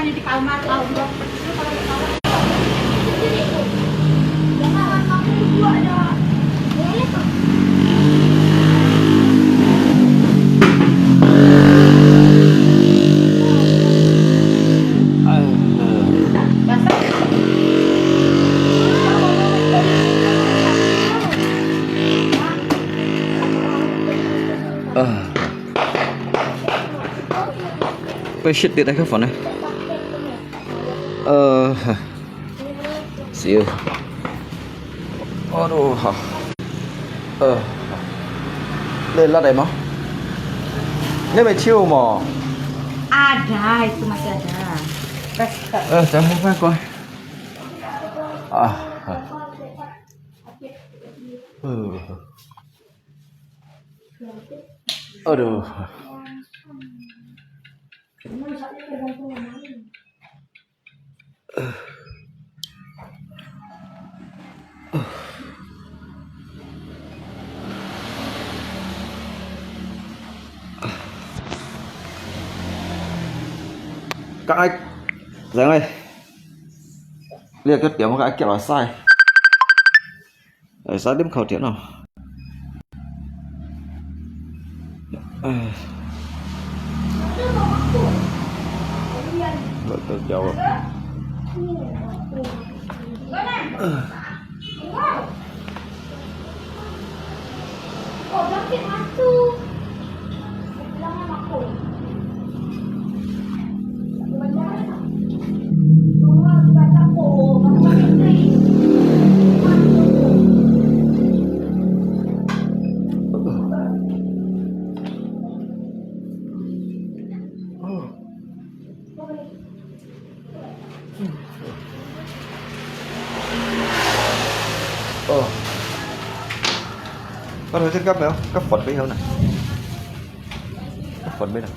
bukannya di kamar. Allah. Kalau di kamar jangan kamu berdua ada. Boleh kok. Patient đi đây các phần này xíu aduh lên là đây mà nếu mày chiêu mà Ada, itu masih ada. jangan lupa coi aduh các anh Giang ơi liệt cái kiểu mà các anh kiểu là sai ở sai điểm khẩu tiếng nào được jawab kok sakit masuk bilang sama aku baca kok có thể cấp phải không? Cấp phật bây giờ này cấp phật bây giờ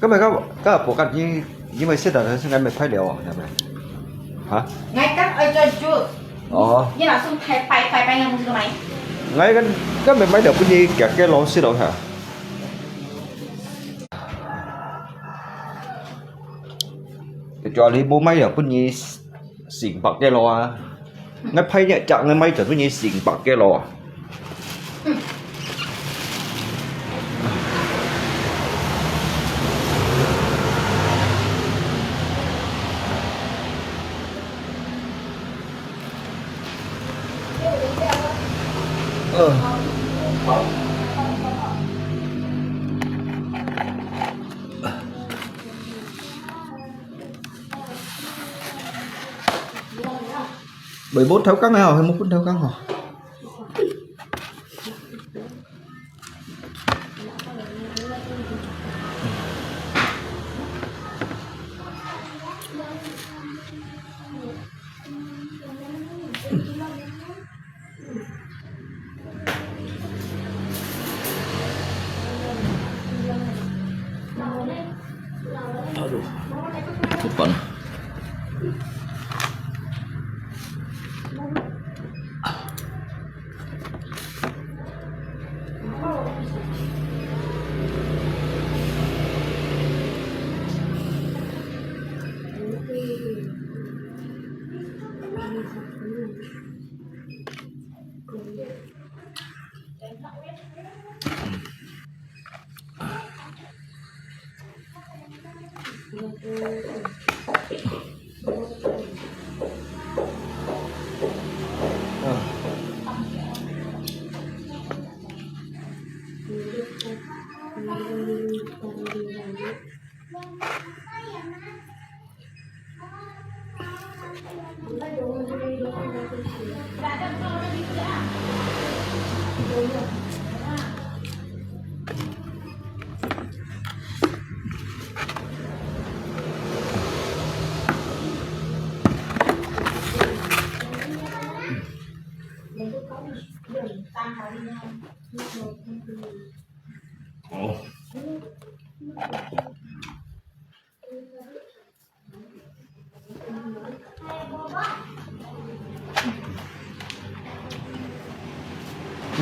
cái mày có bộ cạnh như mày xếp ở ngay mày phải đều à này hả ngay cắt ở trên chưa như là xong phải ngay một cái máy ngay cái mày máy đều cái gì cả cái lỗ xếp đâu hả cho đi bố máy ở cái gì xỉn bạc cái lỗ à ngay phải nhẹ chặng ngay máy trở cái gì xỉn bạc cái lỗ à bởi 4 tháo căng nào hay 1 tháo căng hả aduh depan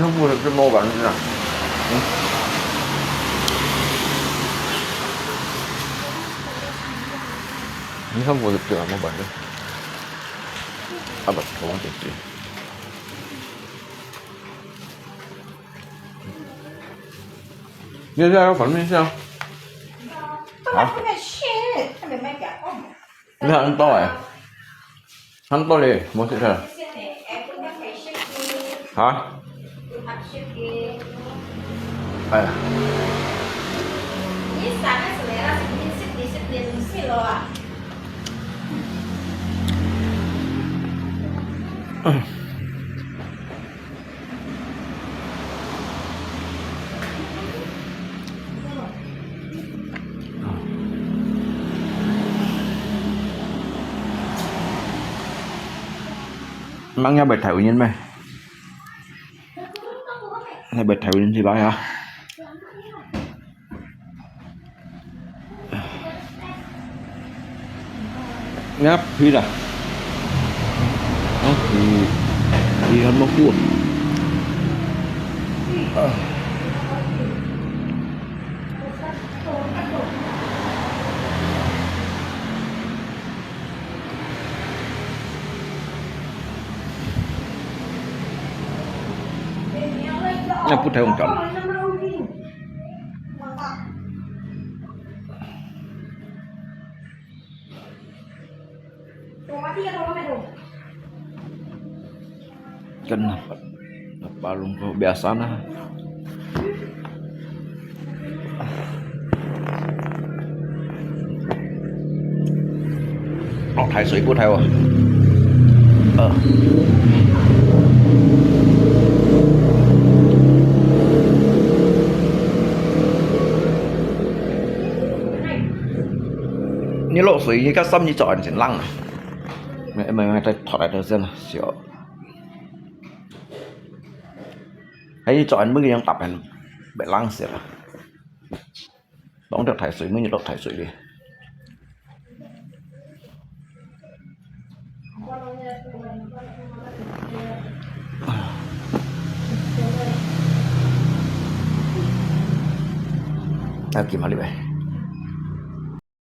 không mua được cái mô bản như nào 你看我这么办的？啊不，我忘记了。你这要粉面香？他们那些他们买点好嘛。你看很多哎，很多嘞，没事的。啊？哎。你啥个是来了？10年了啊。Emangnya bệt thểu nhân mày? Hay bệt thểu nhân thì bài hả? Ngáp phi là thì hơn một cuộn Này phút theo ông chọn kan balung kau biasa nah thải suy của theo như lộ suy như các xăm như chọn trên lăng mày thọt lại được xem nào xíu hãy chọn mấy cái tập này bị lăng xịt rồi đóng được thải suy mới nhiệt độ thải suy đi kìm hả đi vậy